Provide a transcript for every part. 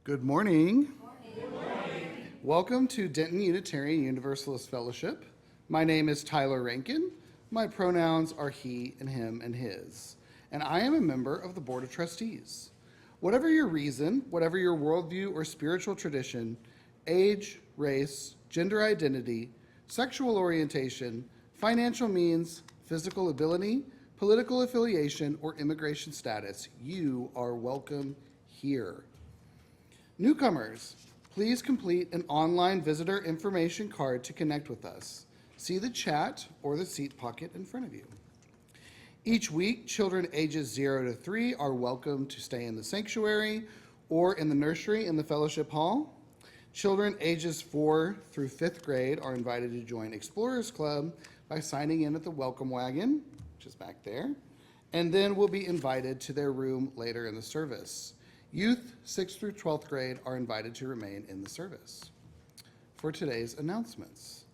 Good morning. Good morning. Welcome to Denton Unitarian Universalist Fellowship. My name is Tyler Rankin. My pronouns are he and him and his. And I am a member of the Board of Trustees. Whatever your reason, whatever your worldview or spiritual tradition, age, race, gender identity, sexual orientation, financial means, physical ability, political affiliation, or immigration status, you are welcome here. Newcomers, please complete an online visitor information card to connect with us. See the chat or the seat pocket in front of you. Each week, children ages 0 to 3 are welcome to stay in the sanctuary or in the nursery in the fellowship hall. Children ages 4 through 5th grade are invited to join Explorers Club by signing in at the welcome wagon, which is back there, and then will be invited to their room later in the service. Youth 6th through 12th grade are invited to remain in the service. For today's announcements,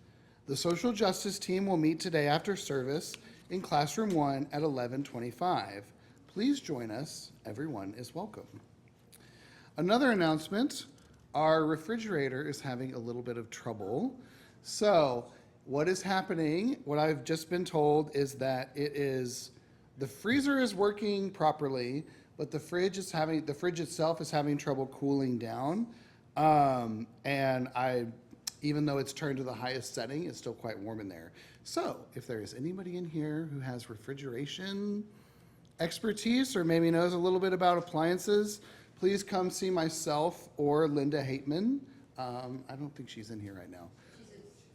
the social justice team will meet today after service in classroom 1 at 11:25. Please join us. Everyone is welcome. Another announcement, our refrigerator is having a little bit of trouble. So what is happening, what I've just been told is that the freezer is working properly, but the fridge itself is having trouble cooling down. Even though it's turned to the highest setting, it's still quite warm in there. So if there is anybody in here who has refrigeration expertise or maybe knows a little bit about appliances, please come see myself or Linda Hateman. I don't think she's in here right now.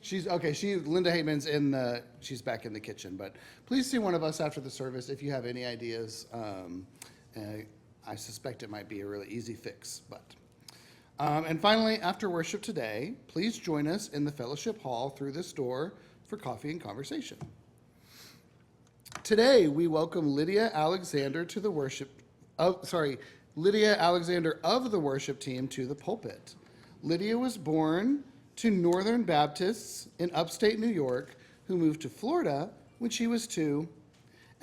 Linda Hateman's she's back in the kitchen, but please see one of us after the service if you have any ideas. I suspect it might be a really easy fix, and finally, after worship today, please join us in the fellowship hall through this door for coffee and conversation. Today, we welcome Lydia Alexander of the worship team to the pulpit. Lydia was born to Northern Baptists in upstate New York who moved to Florida when she was 2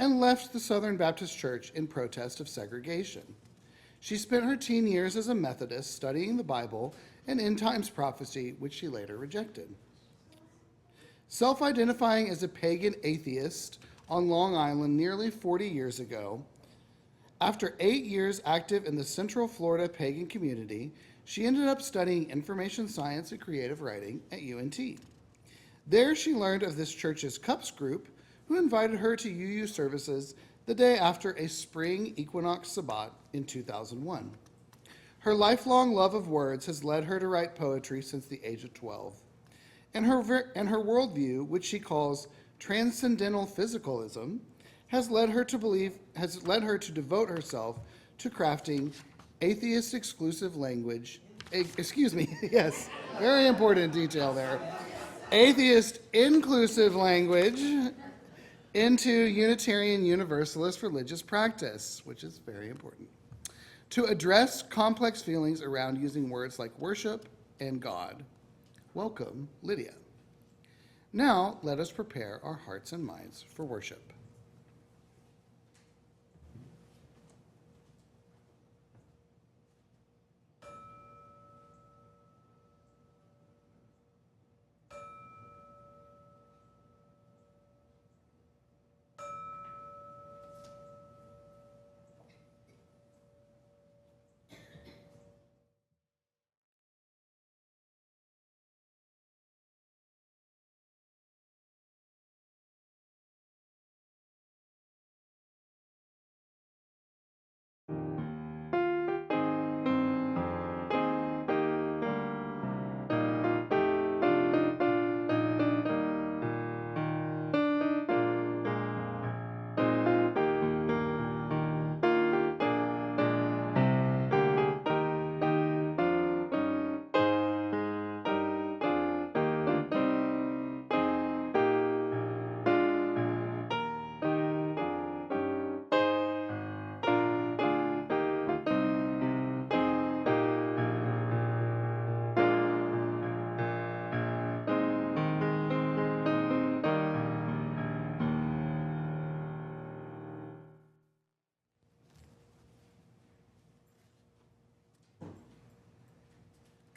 and left the Southern Baptist Church in protest of segregation. She spent her teen years as a Methodist studying the Bible and end times prophecy, which she later rejected. Self-identifying as a pagan atheist on Long Island nearly 40 years ago, after 8 years active in the Central Florida pagan community, she ended up studying information science and creative writing at UNT. There she learned of this church's Cups group, who invited her to UU services the day after a spring equinox Sabbat in 2001. Her lifelong love of words has led her to write poetry since the age of 12. And her worldview, which she calls transcendental physicalism, has led her to devote herself to crafting atheist exclusive language, yes, very important detail there, atheist inclusive language into Unitarian Universalist religious practice, which is very important, to address complex feelings around using words like worship and God. Welcome, Lydia. Now, let us prepare our hearts and minds for worship.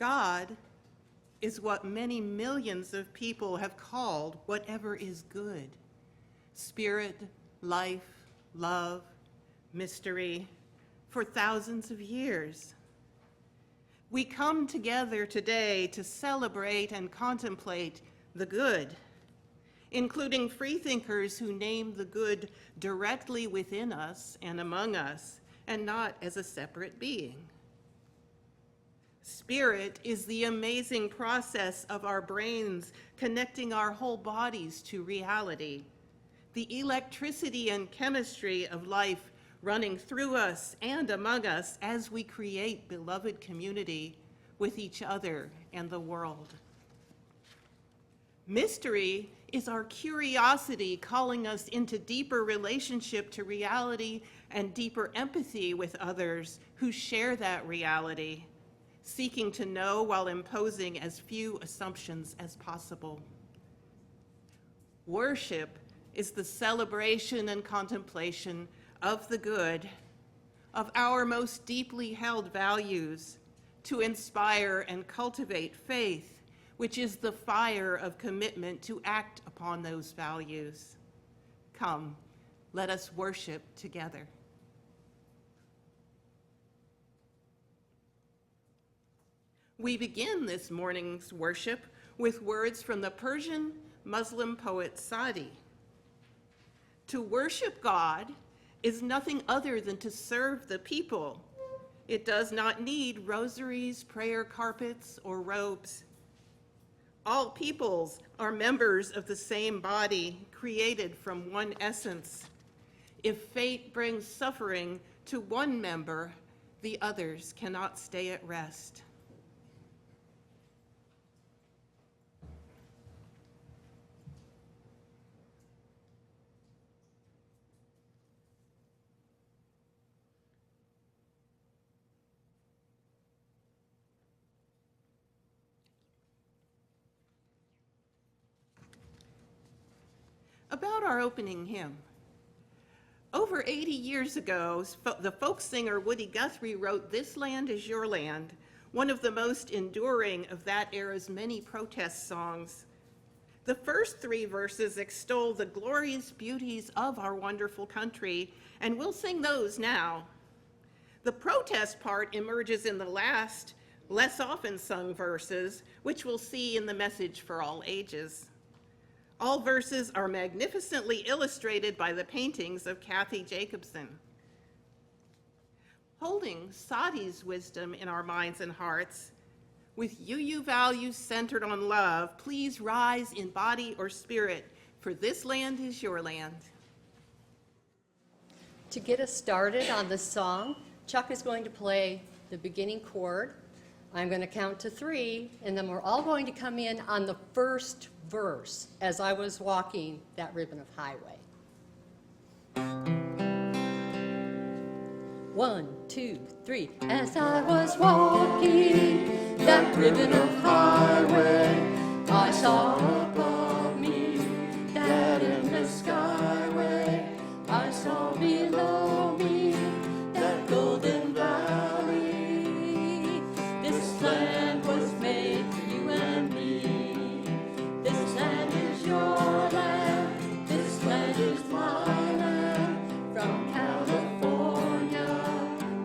God is what many millions of people have called whatever is good: spirit, life, love, mystery, for thousands of years. We come together today to celebrate and contemplate the good, including freethinkers who name the good directly within us and among us, and not as a separate being. Spirit is the amazing process of our brains connecting our whole bodies to reality, the electricity and chemistry of life running through us and among us as we create beloved community with each other and the world. Mystery is our curiosity calling us into deeper relationship to reality and deeper empathy with others who share that reality, seeking to know while imposing as few assumptions as possible. Worship is the celebration and contemplation of the good, of our most deeply held values, to inspire and cultivate faith, which is the fire of commitment to act upon those values. Come, let us worship together. We begin this morning's worship with words from the Persian Muslim poet Sadi. To worship God is nothing other than to serve the people. It does not need rosaries, prayer carpets, or robes. All peoples are members of the same body, created from one essence. If fate brings suffering to one member, the others cannot stay at rest. About our opening hymn. Over 80 years ago, the folk singer Woody Guthrie wrote "This Land Is Your Land," one of the most enduring of that era's many protest songs. The first three verses extol the glorious beauties of our wonderful country, and we'll sing those now. The protest part emerges in the last, less often sung verses, which we'll see in the message for all ages. All verses are magnificently illustrated by the paintings of Kathy Jacobson. Holding Sadi's wisdom in our minds and hearts, with UU values centered on love, please rise in body or spirit, for this land is your land. To get us started on this song, Chuck is going to play the beginning chord. I'm going to count to 3, and then we're all going to come in on the first verse as I was walking that ribbon of highway. 1, 2, 3. As I was walking that ribbon of highway, I saw above me that endless skyway. I saw below me that golden valley. This land was made for you and me. This land is your land. This land is my land. From California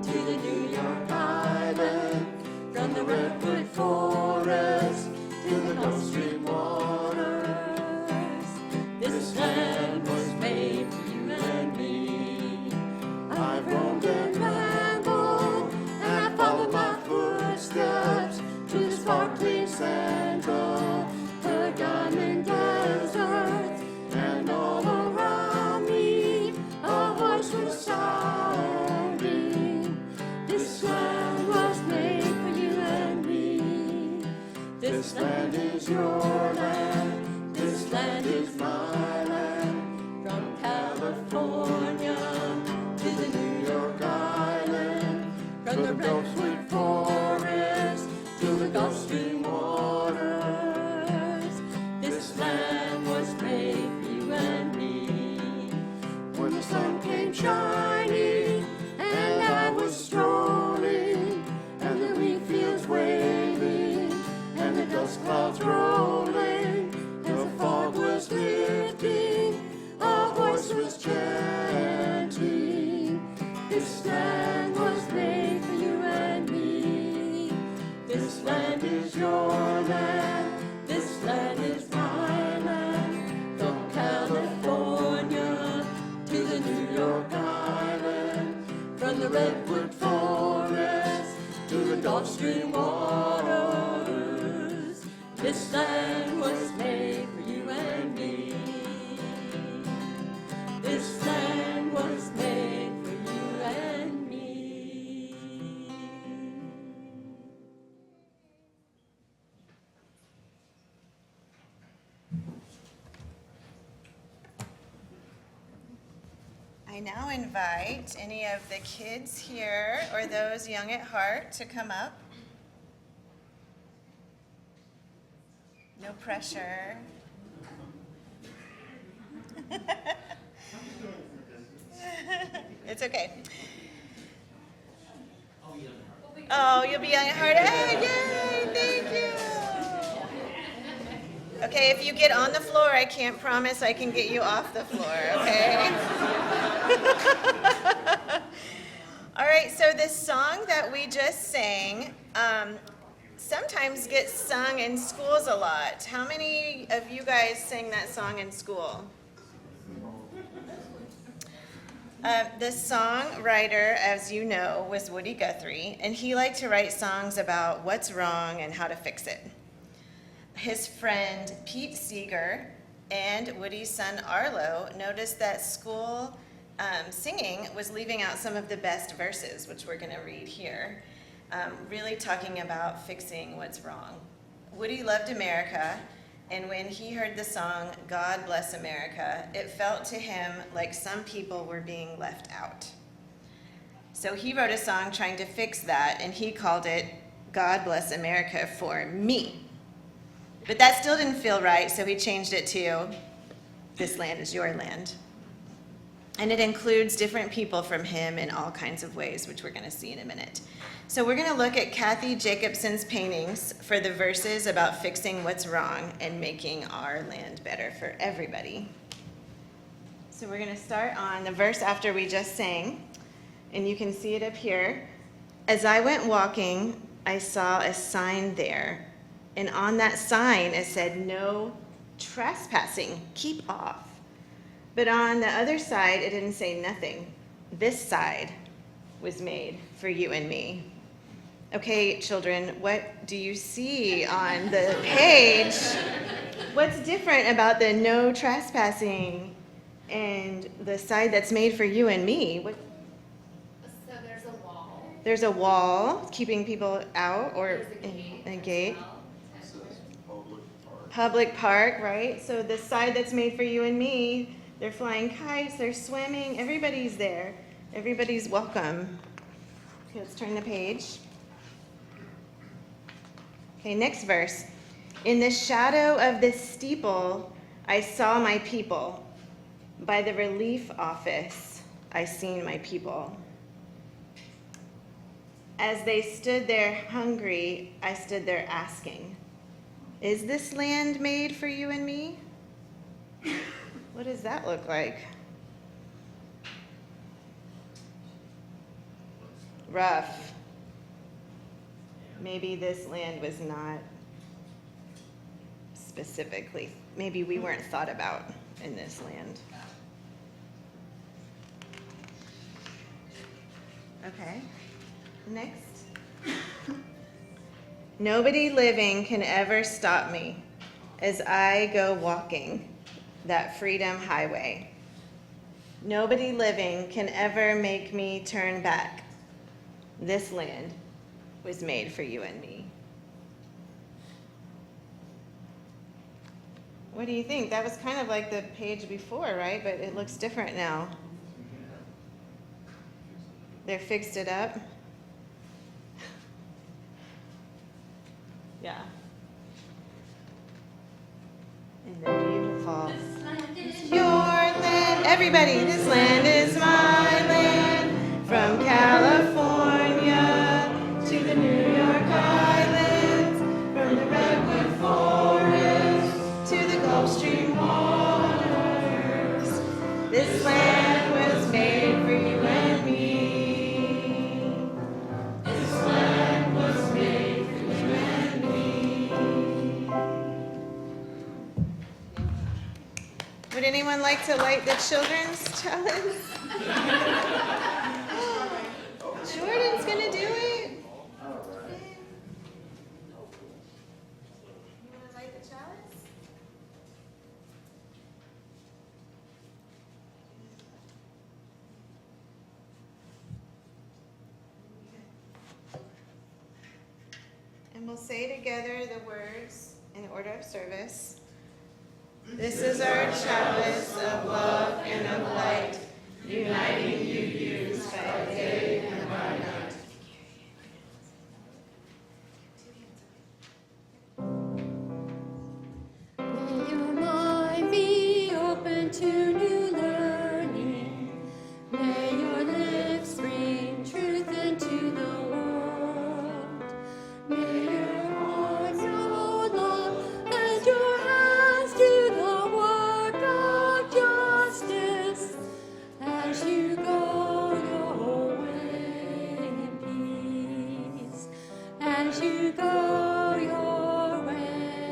to the New York Island, from the redwood forest to the Gulf Stream waters. This land was made for you and me. I've roamed and rambled, and I followed my footsteps to the sparkling central, the diamond deserts, and all around me a voice was sounding. This land was made for you and me. This land is your land. This land is my land. From California to the New York Island, from the redwood forest to the Gulf Stream waters. This land was made for you and me. When the sun came shining and I was strolling, and the wheat fields waving, Stream waters. This land was made for you and me. This land was made for you and me. I now invite any of the kids here or those young at heart to come up. No pressure. It's okay. Oh, you'll be young at heart. Hey, yay, thank you. Okay, if you get on the floor, I can't promise I can get you off the floor, okay? All right, so this song that we just sang sometimes gets sung in schools a lot. How many of you guys sang that song in school? The songwriter, as you know, was Woody Guthrie, and he liked to write songs about what's wrong and how to fix it. His friend Pete Seeger and Woody's son Arlo noticed that school singing was leaving out some of the best verses, which we're going to read here, really talking about fixing what's wrong. Woody loved America, and when he heard the song, God Bless America, it felt to him like some people were being left out. So he wrote a song trying to fix that, and he called it God Bless America for Me. But that still didn't feel right, so he changed it to This Land Is Your Land. And it includes different people from him in all kinds of ways, which we're going to see in a minute. So we're going to look at Kathy Jacobson's paintings for the verses about fixing what's wrong and making our land better for everybody. So we're going to start on the verse after we just sang, and you can see it up here. As I went walking, I saw a sign there, and on that sign it said, "No trespassing, keep off." But on the other side, it didn't say nothing. This side was made for you and me. Okay, children, what do you see on the page? What's different about the no trespassing and the side that's made for you and me? So there's a wall. There's a wall keeping people out, or a gate. As well. Says public park. Public park, right? So the side that's made for you and me, they're flying kites, they're swimming, everybody's there. Everybody's welcome. Okay, let's turn the page. Okay, next verse. In the shadow of this steeple, I saw my people. By the relief office, I seen my people. As they stood there hungry, I stood there asking, is this land made for you and me? What does that look like? Rough. Maybe this land was not specifically, maybe we weren't thought about in this land. Okay, next. Nobody living can ever stop me as I go walking that freedom highway. Nobody living can ever make me turn back. This land was made for you and me. What do you think? That was kind of like the page before, right? But it looks different now. They fixed it up. Yeah. And the beautiful. This land is Your land, everybody, this land is my land. From California to the New York Islands, from the Redwood Forest to the Gulf Stream waters. This land was made for you and me. This land was made for you and me. Would anyone like to light the children's chalice? Jordan's gonna do it. And we'll say together the words in order of service. This is our chalice of love and of light, uniting you youths by day and by night. May your mind be open to new learning. May your lips bring truth into the world. May your heart know love and your hands do the work of justice as you go your way in peace. As you go your way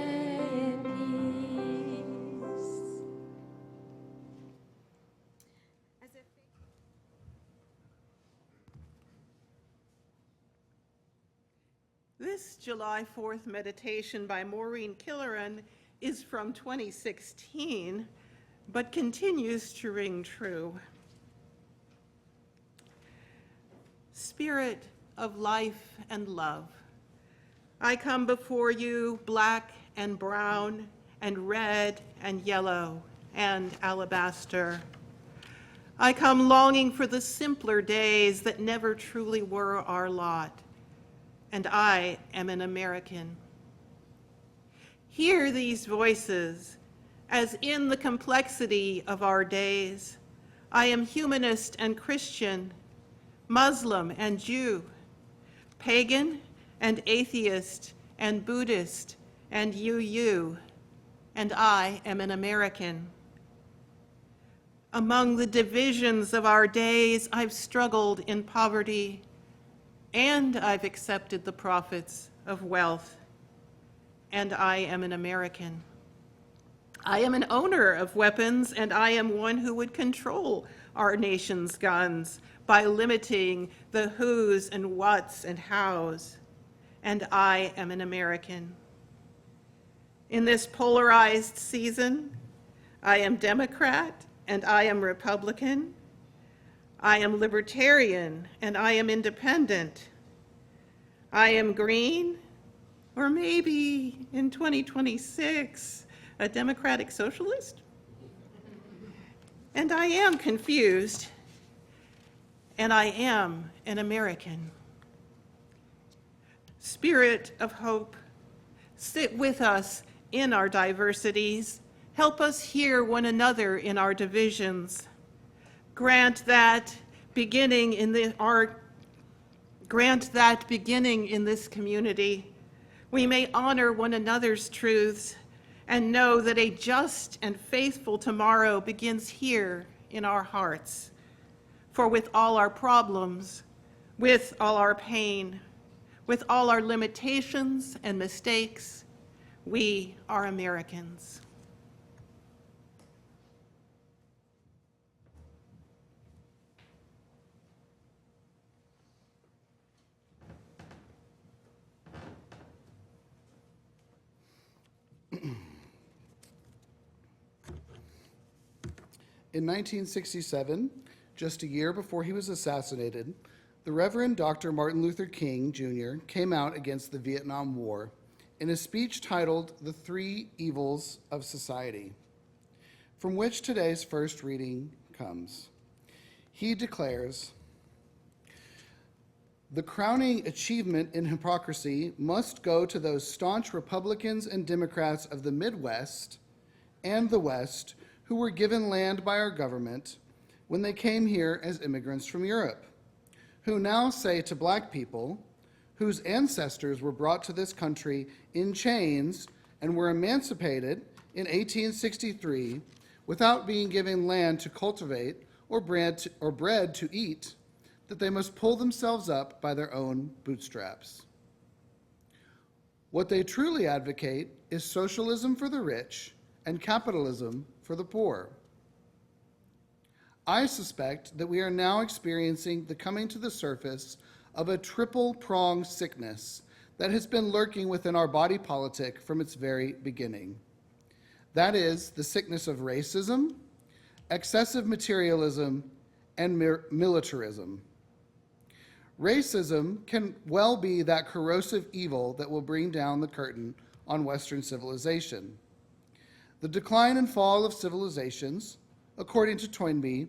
in peace. This July 4th meditation by Maureen Killeran is from 2016, but continues to ring true. Spirit of life and love, I come before you black and brown and red and yellow and alabaster. I come longing for the simpler days that never truly were our lot. And I am an American. Hear these voices, as in the complexity of our days, I am humanist and Christian, Muslim and Jew, pagan and atheist and Buddhist and you, and I am an American. Among the divisions of our days, I've struggled in poverty, and I've accepted the profits of wealth, and I am an American. I am an owner of weapons, and I am one who would control our nation's guns by limiting the who's and what's and how's, and I am an American. In this polarized season, I am Democrat, and I am Republican. I am libertarian, and I am independent. I am green, or maybe in 2026, a democratic socialist. And I am confused, and I am an American. Spirit of hope, sit with us in our diversities. Help us hear one another in our divisions. Grant that beginning in this community, we may honor one another's truths and know that a just and faithful tomorrow begins here in our hearts. For with all our problems, with all our pain, with all our limitations and mistakes, we are Americans. In 1967, just a year before he was assassinated, the Reverend Dr. Martin Luther King Jr. came out against the Vietnam War in a speech titled The Three Evils of Society, from which today's first reading comes. He declares, "The crowning achievement in hypocrisy must go to those staunch Republicans and Democrats of the Midwest and the West who were given land by our government when they came here as immigrants from Europe, who now say to black people, whose ancestors were brought to this country in chains and were emancipated in 1863 without being given land to cultivate or bread to eat, that they must pull themselves up by their own bootstraps. What they truly advocate is socialism for the rich and capitalism for the poor. I suspect that we are now experiencing the coming to the surface of a triple-pronged sickness that has been lurking within our body politic from its very beginning. That is the sickness of racism, excessive materialism, and militarism. Racism can well be that corrosive evil that will bring down the curtain on Western civilization. The decline and fall of civilizations, according to Toynbee,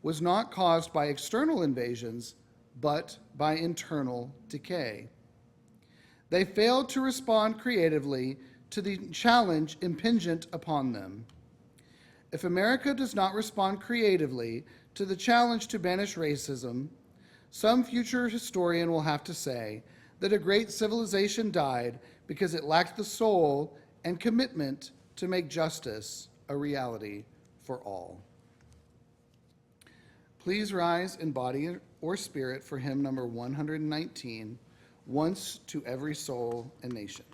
was not caused by external invasions, but by internal decay. They failed to respond creatively to the challenge impingent upon them. If America does not respond creatively to the challenge to banish racism, some future historian will have to say that a great civilization died because it lacked the soul and commitment to make justice a reality for all. Please rise in body or spirit for hymn number 119, Once to Every Soul and Nation.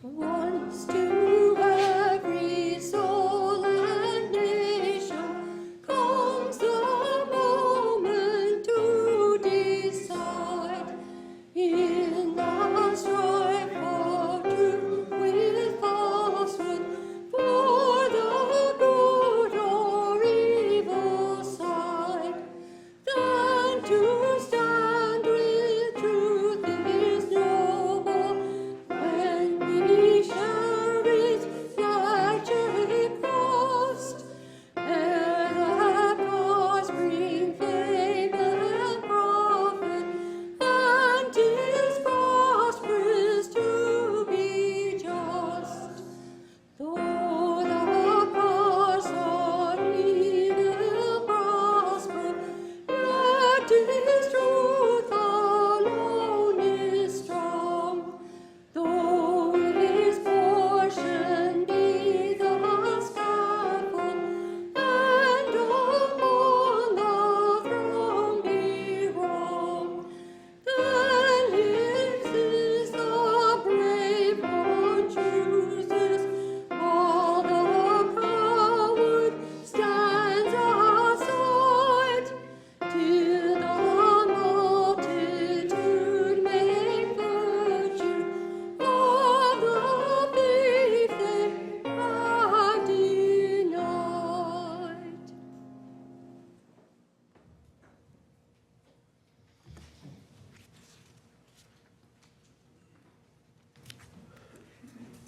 Once to every soul and nation comes the moment to decide. In the strife for truth with falsehood, for the good or evil side, then to stand with truth is noble. When we shall reach that judgment post, ere that cause bring fame and profit, and 'tis prosperous to be just. Though the cause of evil prosper, yet his truth alone is strong. Though his portion be the scaffold, and upon the throne be wrong, then his is the brave one chooses, while the coward stands aside, till the multitude make virtue of the faith they have denied.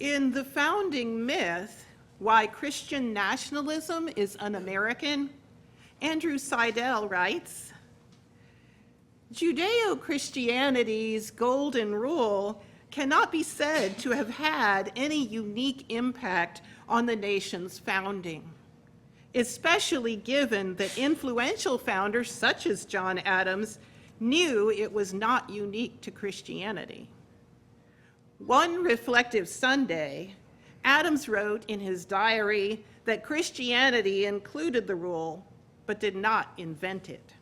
In the founding myth, Why Christian Nationalism is Un-American, Andrew Seidel writes, Judeo-Christianity's golden rule cannot be said to have had any unique impact on the nation's founding, especially given that influential founders such as John Adams knew it was not unique to Christianity. One reflective Sunday, Adams wrote in his diary that Christianity included the rule, but did not invent it.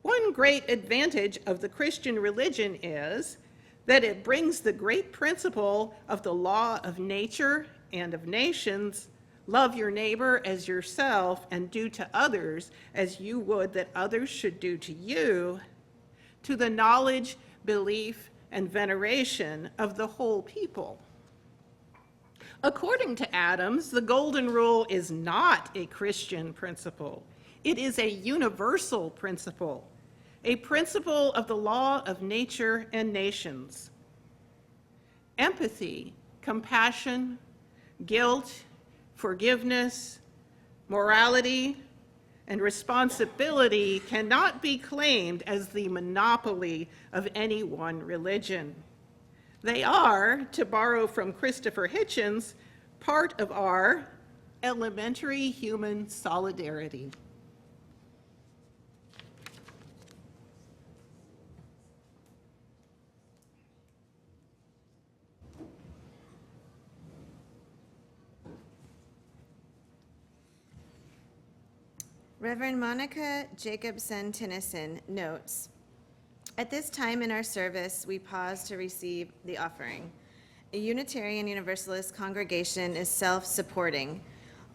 One great advantage of the Christian religion is that it brings the great principle of the law of nature and of nations, love your neighbor as yourself and do to others as you would that others should do to you, to the knowledge, belief, and veneration of the whole people. According to Adams, the Golden Rule is not a Christian principle. It is a universal principle, a principle of the law of nature and nations. Empathy, compassion, guilt, forgiveness, morality, and responsibility cannot be claimed as the monopoly of any one religion. They are, to borrow from Christopher Hitchens, part of our elementary human solidarity. Reverend Monica Jacobson Tennyson notes, at this time in our service, we pause to receive the offering. A Unitarian Universalist congregation is self-supporting.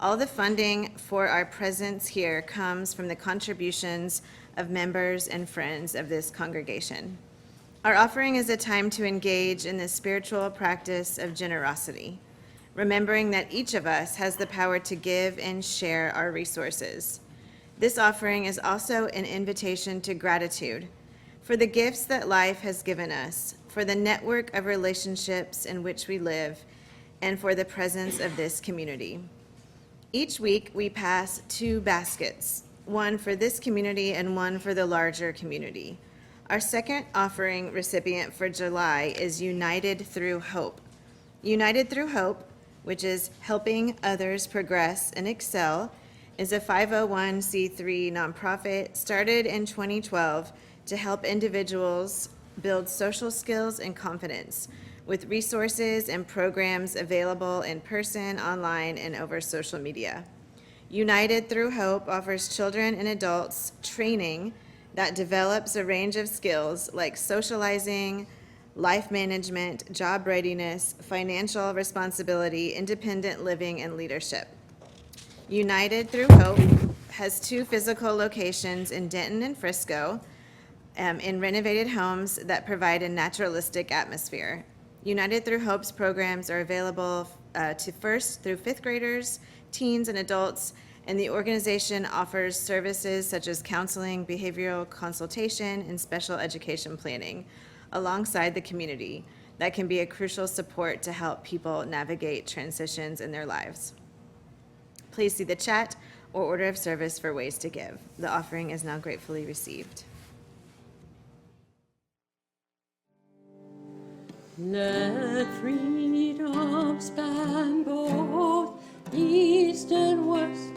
All the funding for our presence here comes from the contributions of members and friends of this congregation. Our offering is a time to engage in the spiritual practice of generosity, remembering that each of us has the power to give and share our resources. This offering is also an invitation to gratitude for the gifts that life has given us, for the network of relationships in which we live, and for the presence of this community. Each week, we pass 2 baskets, one for this community and one for the larger community. Our second offering recipient for July is United Through Hope. United Through Hope, which is helping others progress and excel, is a 501c3 nonprofit started in 2012 to help individuals build social skills and confidence with resources and programs available in person, online, and over social media. United Through Hope offers children and adults training that develops a range of skills like socializing, life management, job readiness, financial responsibility, independent living, and leadership. United Through Hope has 2 physical locations in Denton and Frisco, in renovated homes that provide a naturalistic atmosphere. United Through Hope's programs are available to 1st through 5th graders, teens, and adults, and the organization offers services such as counseling, behavioral consultation, and special education planning alongside the community that can be a crucial support to help people navigate transitions in their lives. Please see the chat or order of service for ways to give. The offering is now gratefully received. Let freedom span both east and west,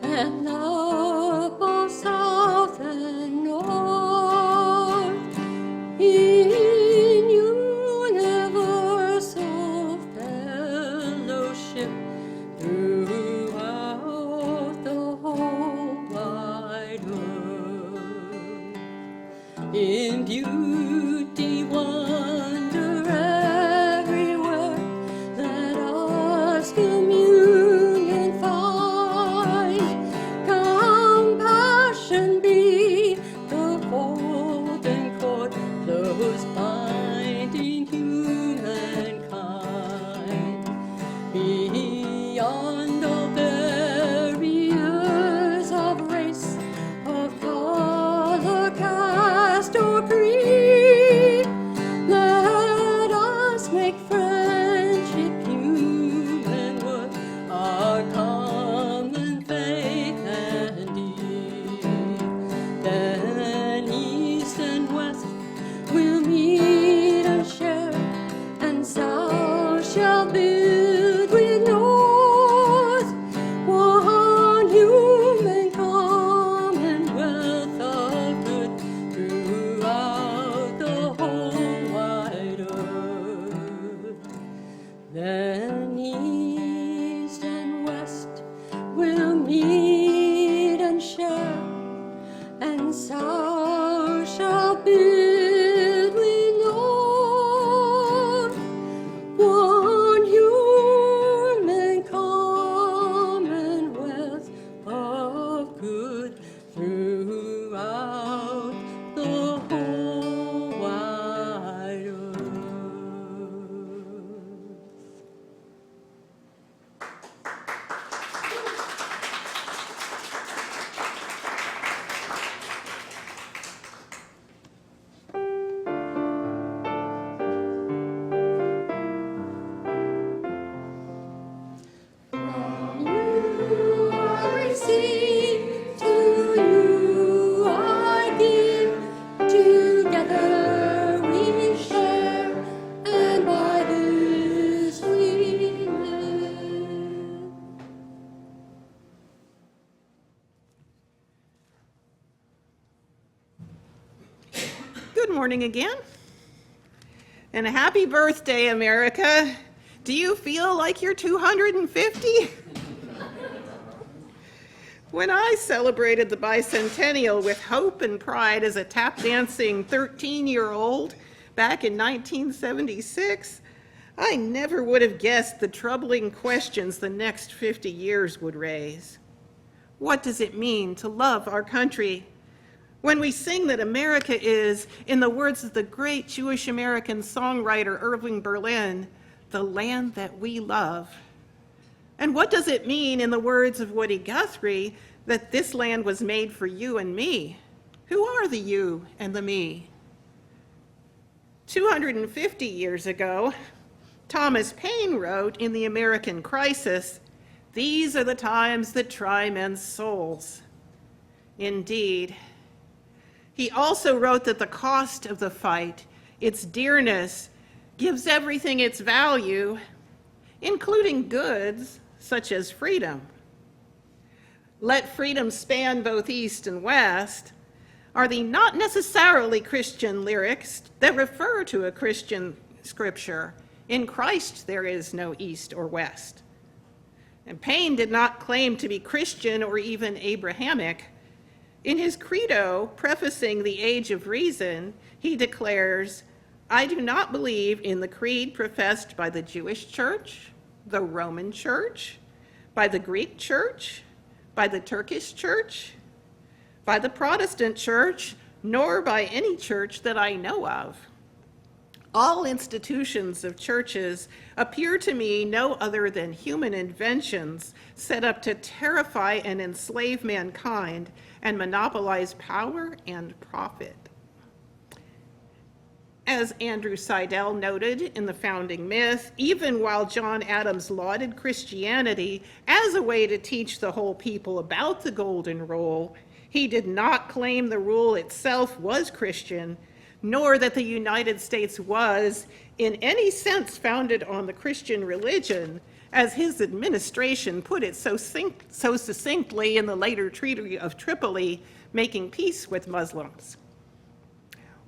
and love both south and north, in universal fellowship throughout the whole wide earth. In beauty, wonder everywhere, let us communion find. Compassion be the golden cord close binding humankind. Beyond all barriers of race, of color, caste, or creed, let us make friendship human worth, our common faith and deed. Then east and west will meet and share, and south shall build with north, one human commonwealth of good throughout the whole wide earth. Then east and west will meet and share, and south shall build with north, one human commonwealth of good throughout the whole wide earth. You I receive, to you I give, together we share, and by this we live. Good morning again. And a happy birthday, America. Do you feel like you're 250? When I celebrated the bicentennial with hope and pride as a tap dancing 13-year-old back in 1976, I never would have guessed the troubling questions the next 50 years would raise. What does it mean to love our country? When we sing that America is, in the words of the great Jewish American songwriter Irving Berlin, the land that we love. And what does it mean, in the words of Woody Guthrie, that this land was made for you and me? Who are the you and the me? 250 years ago, Thomas Paine wrote in The American Crisis, "These are the times that try men's souls." Indeed. He also wrote that the cost of the fight, its dearness, gives everything its value, including goods such as freedom. "Let freedom span both east and west" are the not necessarily Christian lyrics that refer to a Christian scripture. In Christ there is no east or west. And Paine did not claim to be Christian or even Abrahamic. In his credo, prefacing The Age of Reason, he declares, "I do not believe in the creed professed by the Jewish Church, the Roman Church, by the Greek Church, by the Turkish Church, by the Protestant Church, nor by any church that I know of. All institutions of churches appear to me no other than human inventions set up to terrify and enslave mankind and monopolize power and profit." As Andrew Seidel noted in The Founding Myth, even while John Adams lauded Christianity as a way to teach the whole people about the Golden Rule, he did not claim the rule itself was Christian, nor that the United States was, in any sense, founded on the Christian religion, as his administration put it so succinctly in the later Treaty of Tripoli, making peace with Muslims.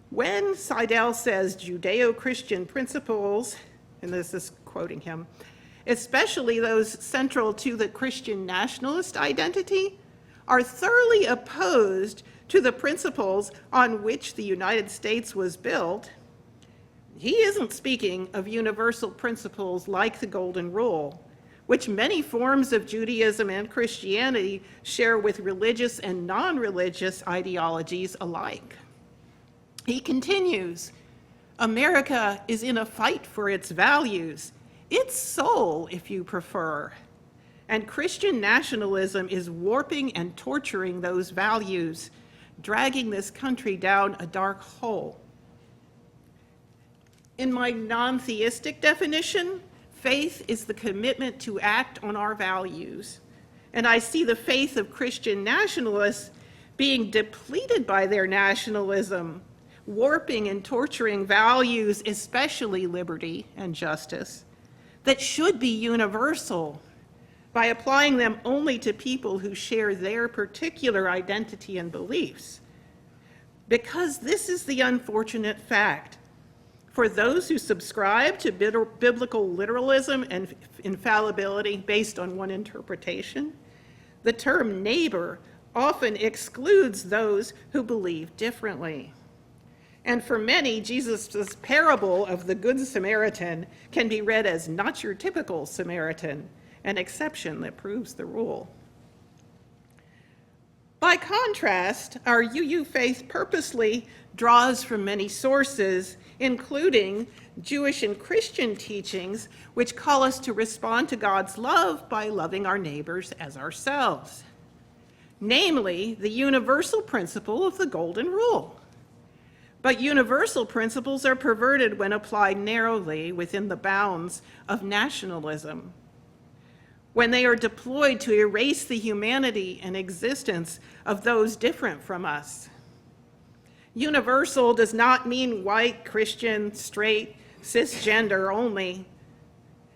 When Seidel says Judeo-Christian principles, and this is quoting him, especially those central to the Christian nationalist identity, are thoroughly opposed to the principles on which the United States was built, he isn't speaking of universal principles like the Golden Rule, which many forms of Judaism and Christianity share with religious and non-religious ideologies alike. He continues, "America is in a fight for its values, its soul, if you prefer. And Christian nationalism is warping and torturing those values, dragging this country down a dark hole." In my non-theistic definition, faith is the commitment to act on our values. And I see the faith of Christian nationalists being depleted by their nationalism, warping and torturing values, especially liberty and justice, that should be universal, by applying them only to people who share their particular identity and beliefs. Because this is the unfortunate fact. For those who subscribe to biblical literalism and infallibility based on one interpretation, the term neighbor often excludes those who believe differently. And for many, Jesus' parable of the Good Samaritan can be read as not your typical Samaritan, an exception that proves the rule. By contrast, our UU faith purposely draws from many sources, including Jewish and Christian teachings, which call us to respond to God's love by loving our neighbors as ourselves. Namely, the universal principle of the Golden Rule. But universal principles are perverted when applied narrowly within the bounds of nationalism, when they are deployed to erase the humanity and existence of those different from us. Universal does not mean white, Christian, straight, cisgender only.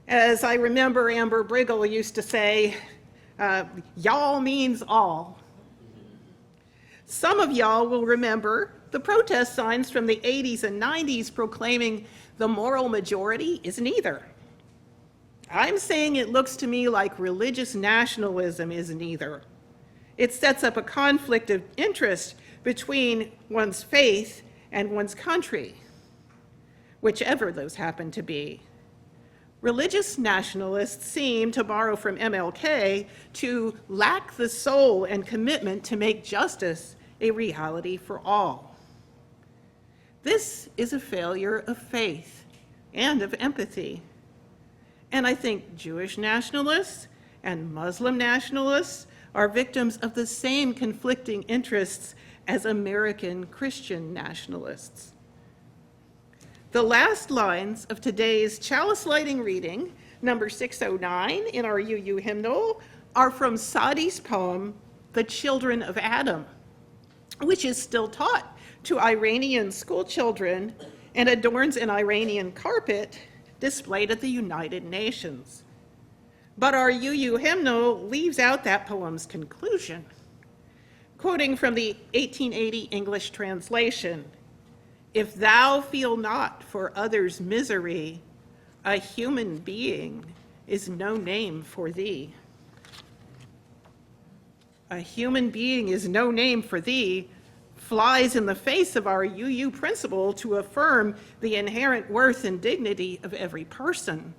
As I remember Amber Briggle used to say, y'all means all. Some of y'all will remember the protest signs from the 80s and 90s proclaiming the moral majority is neither. I'm saying it looks to me like religious nationalism is neither. It sets up a conflict of interest between one's faith and one's country, whichever those happen to be. Religious nationalists seem, to borrow from MLK, to lack the soul and commitment to make justice a reality for all. This is a failure of faith and of empathy. And I think Jewish nationalists and Muslim nationalists are victims of the same conflicting interests as American Christian nationalists. The last lines of today's chalice lighting reading, number 609 in our UU hymnal, are from Sadi's poem, The Children of Adam, which is still taught to Iranian school children and adorns an Iranian carpet displayed at the United Nations. But our UU hymnal leaves out that poem's conclusion. Quoting from the 1880 English translation, "If thou feel not for others' misery, a human being is no name for thee." A human being is no name for thee flies in the face of our UU principle to affirm the inherent worth and dignity of every person.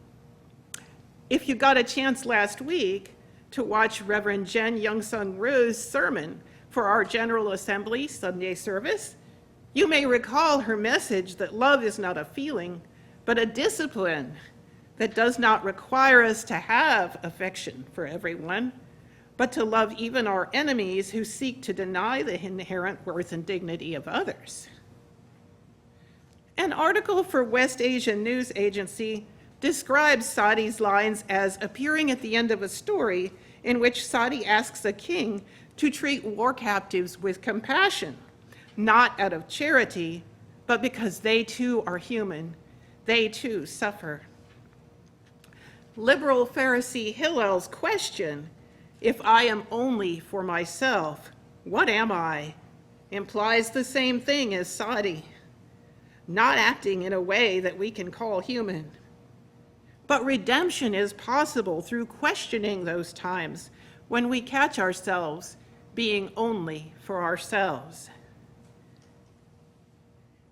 If you got a chance last week to watch Reverend Jen Youngsung Roo's sermon for our General Assembly Sunday service, you may recall her message that love is not a feeling, but a discipline that does not require us to have affection for everyone, but to love even our enemies who seek to deny the inherent worth and dignity of others. An article for West Asian News Agency describes Sadi's lines as appearing at the end of a story in which Sadi asks a king to treat war captives with compassion, not out of charity, but because they too are human, they too suffer. Liberal Pharisee Hillel's question, "If I am only for myself, what am I?" implies the same thing as Sadi, not acting in a way that we can call human. But redemption is possible through questioning those times when we catch ourselves being only for ourselves.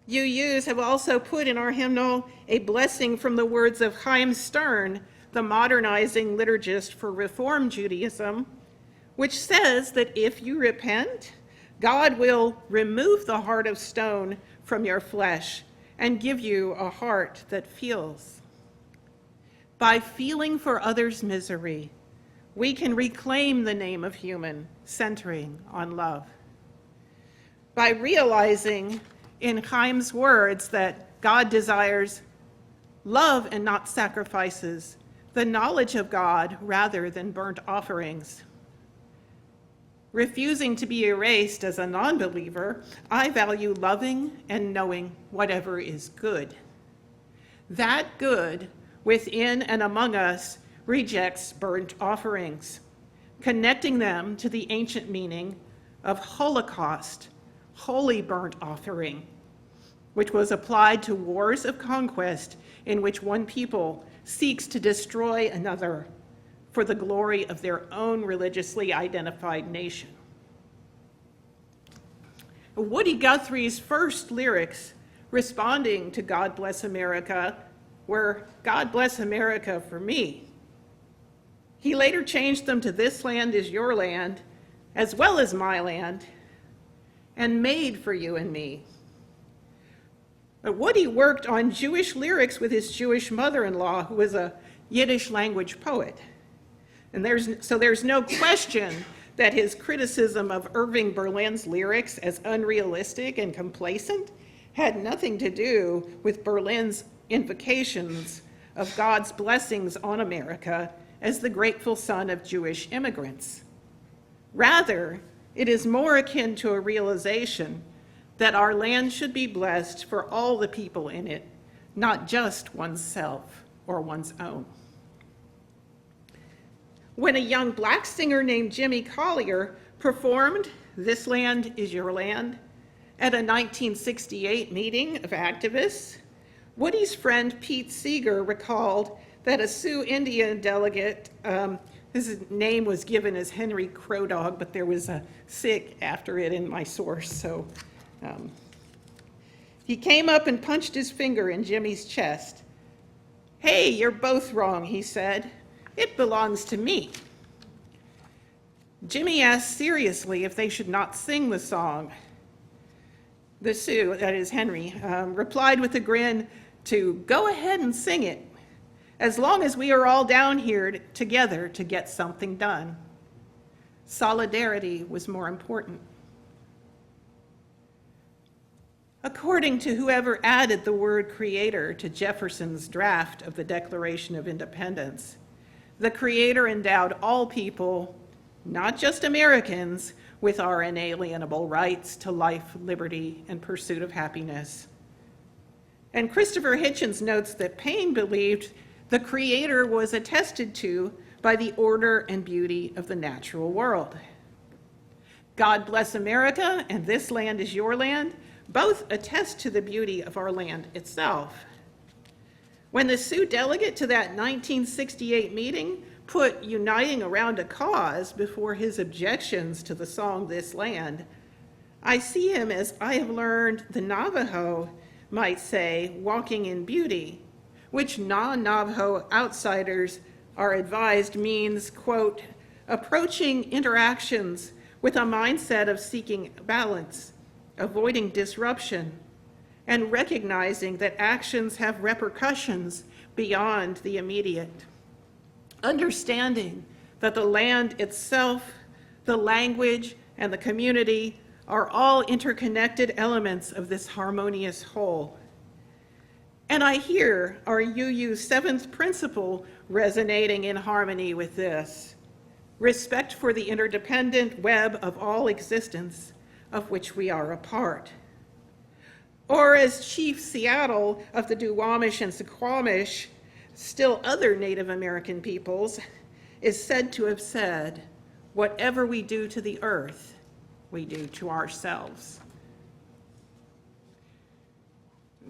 UUs have also put in our hymnal a blessing from the words of Chaim Stern, the modernizing liturgist for Reform Judaism, which says that if you repent, God will remove the heart of stone from your flesh and give you a heart that feels. By feeling for others' misery, we can reclaim the name of human, centering on love. By realizing in Chaim's words that God desires love and not sacrifices, the knowledge of God rather than burnt offerings. Refusing to be erased as a non-believer, I value loving and knowing whatever is good. That good within and among us rejects burnt offerings, connecting them to the ancient meaning of Holocaust, holy burnt offering, which was applied to wars of conquest in which one people seeks to destroy another for the glory of their own religiously identified nation. Woody Guthrie's first lyrics responding to God Bless America were, "God bless America for me." He later changed them to "This land is your land, as well as my land, and made for you and me." But Woody worked on Jewish lyrics with his Jewish mother-in-law, who was a Yiddish language poet. And there's no question that his criticism of Irving Berlin's lyrics as unrealistic and complacent had nothing to do with Berlin's invocations of God's blessings on America as the grateful son of Jewish immigrants. Rather, it is more akin to a realization that our land should be blessed for all the people in it, not just oneself or one's own. When a young black singer named Jimmy Collier performed "This Land is Your Land" at a 1968 meeting of activists, Woody's friend Pete Seeger recalled that a Sioux Indian delegate, his name was given as Henry Crow Dog, but there was a "sig" after it in my source, so he came up and punched his finger in Jimmy's chest. "Hey, you're both wrong," he said. "It belongs to me." Jimmy asked seriously if they should not sing the song. The Sioux, that is Henry, replied with a grin to go ahead and sing it, as long as we are all down here together to get something done. Solidarity was more important. According to whoever added the word creator to Jefferson's draft of the Declaration of Independence, the Creator endowed all people, not just Americans, with our inalienable rights to life, liberty, and pursuit of happiness. And Christopher Hitchens notes that Paine believed the Creator was attested to by the order and beauty of the natural world. God bless America and This Land Is Your Land both attest to the beauty of our land itself. When the Sioux delegate to that 1968 meeting put uniting around a cause before his objections to the song This Land, I see him as I have learned the Navajo might say, walking in beauty, which non-Navajo outsiders are advised means, quote, approaching interactions with a mindset of seeking balance, avoiding disruption, and recognizing that actions have repercussions beyond the immediate. Understanding that the land itself, the language, and the community are all interconnected elements of this harmonious whole. And I hear our UU's seventh principle resonating in harmony with this: respect for the interdependent web of all existence of which we are a part. Or as Chief Seattle of the Duwamish and Suquamish, still other Native American peoples, is said to have said, whatever we do to the earth, we do to ourselves.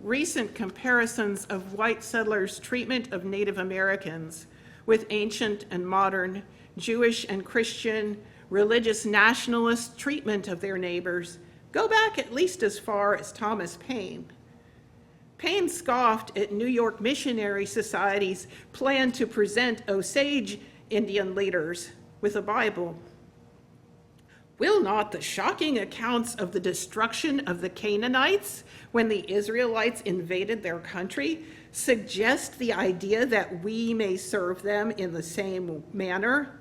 Recent comparisons of white settlers' treatment of Native Americans with ancient and modern Jewish and Christian religious nationalist treatment of their neighbors go back at least as far as Thomas Paine. Paine scoffed at New York Missionary Society's plan to present Osage Indian leaders with a Bible. Will not the shocking accounts of the destruction of the Canaanites when the Israelites invaded their country suggest the idea that we may serve them in the same manner?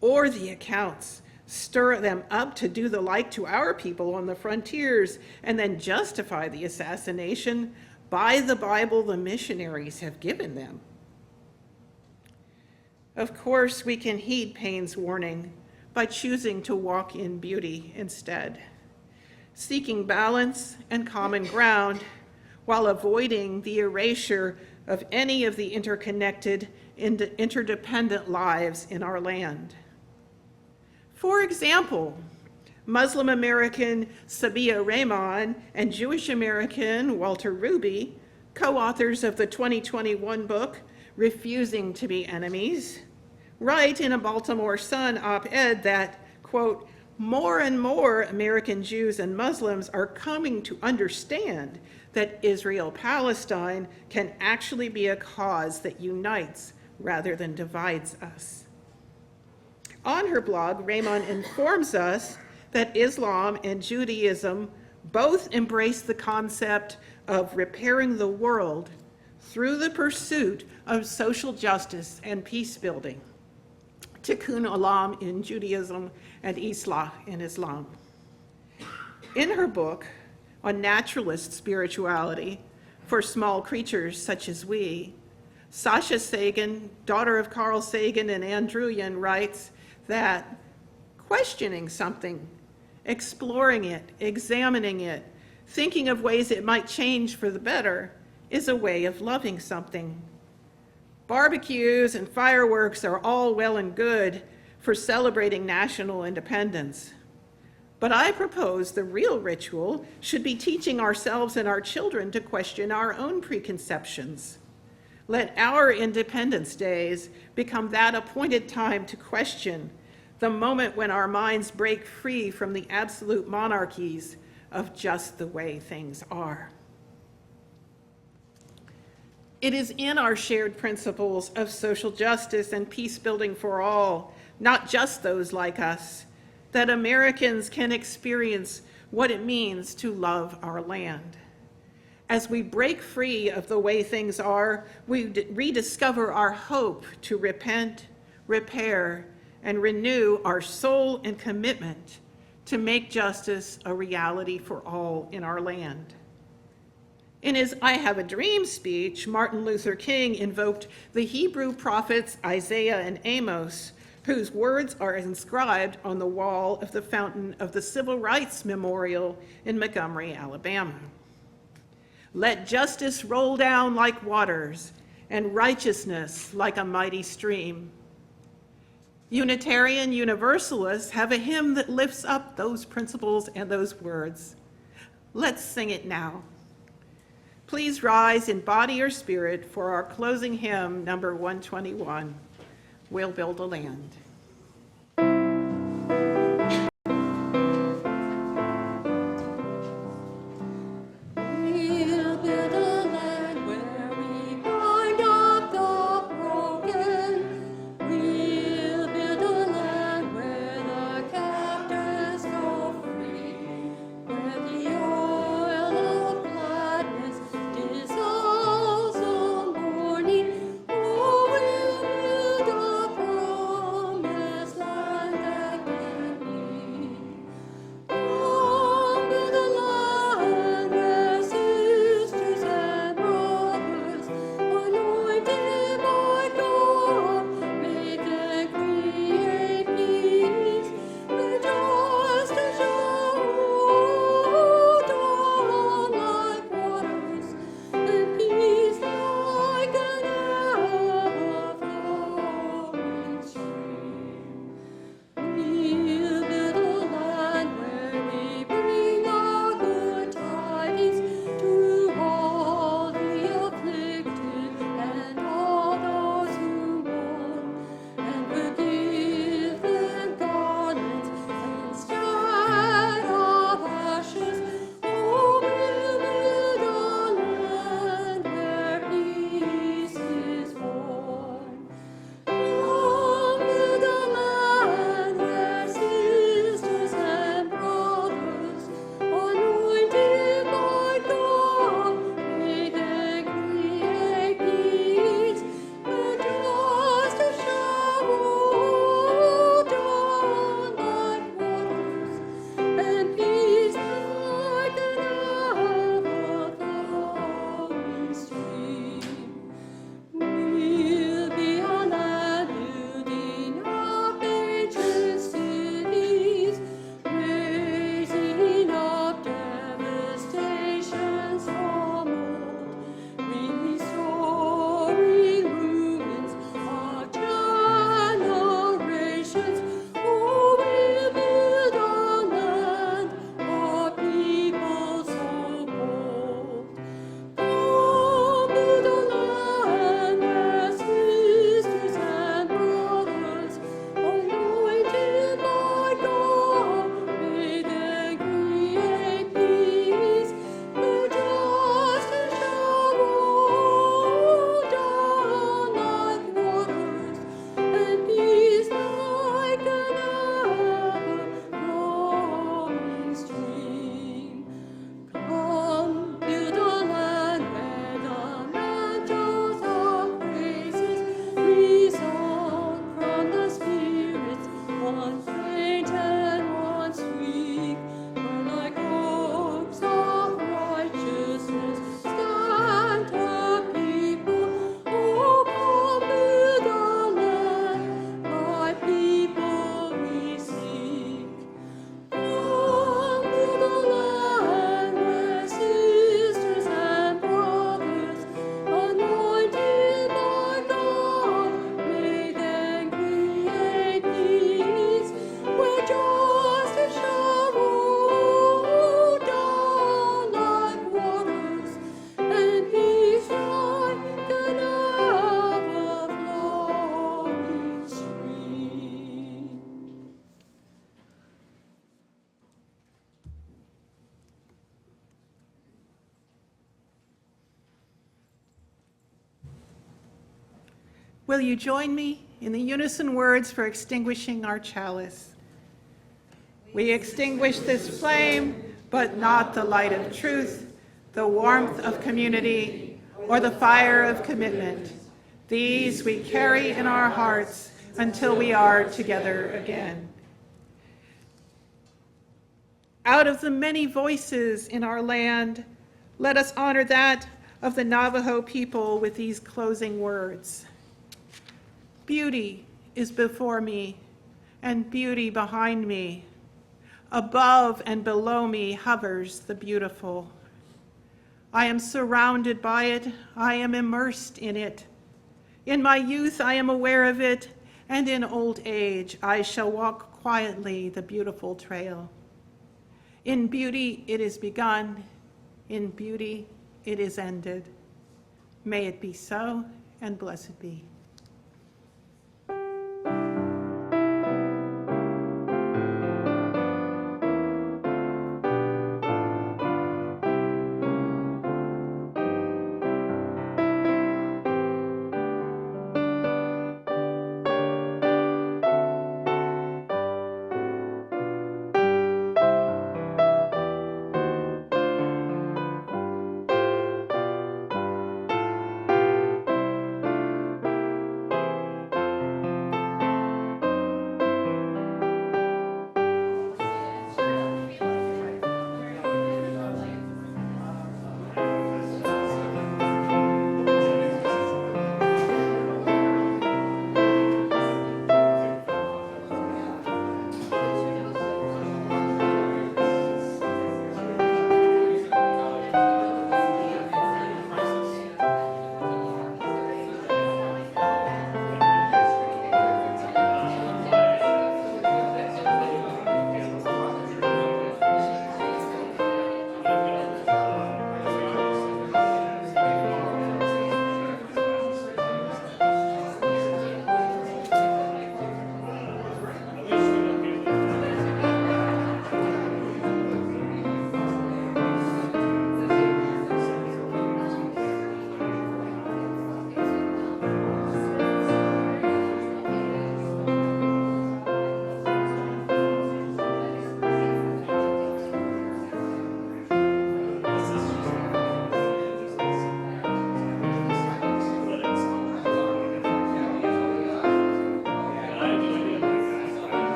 Or the accounts stir them up to do the like to our people on the frontiers and then justify the assassination by the Bible the missionaries have given them? Of course, we can heed Paine's warning by choosing to walk in beauty instead, seeking balance and common ground while avoiding the erasure of any of the interconnected, interdependent lives in our land. For example, Muslim American Sabia Rahman and Jewish American Walter Ruby, co-authors of the 2021 book, Refusing to Be Enemies, write in a Baltimore Sun op-ed that, quote, more and more American Jews and Muslims are coming to understand that Israel-Palestine can actually be a cause that unites rather than divides us. On her blog, Rahman informs us that Islam and Judaism both embrace the concept of repairing the world through the pursuit of social justice and peace building. Tikkun Olam in Judaism and Islah in Islam. In her book on naturalist spirituality for small creatures such as we, Sasha Sagan, daughter of Carl Sagan and Ann Druyan, writes that questioning something, exploring it, examining it, thinking of ways it might change for the better is a way of loving something. Barbecues and fireworks are all well and good for celebrating national independence. But I propose the real ritual should be teaching ourselves and our children to question our own preconceptions. Let our Independence Days become that appointed time to question, the moment when our minds break free from the absolute monarchies of just the way things are. It is in our shared principles of social justice and peace building for all not just those like us, that Americans can experience what it means to love our land. As we break free of the way things are, we rediscover our hope to repent, repair, and renew our soul and commitment to make justice a reality for all in our land. In his I Have a Dream speech, Martin Luther King invoked the Hebrew prophets Isaiah and Amos, whose words are inscribed on the wall of the fountain of the Civil Rights Memorial in Montgomery, Alabama. Let justice roll down like waters and righteousness like a mighty stream. Unitarian Universalists have a hymn that lifts up those principles and those words. Let's sing it now. Please rise in body or spirit for our closing hymn, number 121, We'll Build a Land. We'll build a land where we bind up the broken. We'll build a land where the captives go free, where the oil of gladness dissolves the mourning. Oh, we'll build a promise Will you join me in the unison words for extinguishing our chalice? We extinguish this flame, but not the light of truth, the warmth of community, or the fire of commitment. These we carry in our hearts until we are together again. Out of the many voices in our land, let us honor that of the Navajo people with these closing words. Beauty is before me, and beauty behind me. Above and below me hovers the beautiful. I am surrounded by it. I am immersed in it. In my youth, I am aware of it, and in old age, I shall walk quietly the beautiful trail. In beauty, it is begun. In beauty, it is ended. May it be so, and blessed be.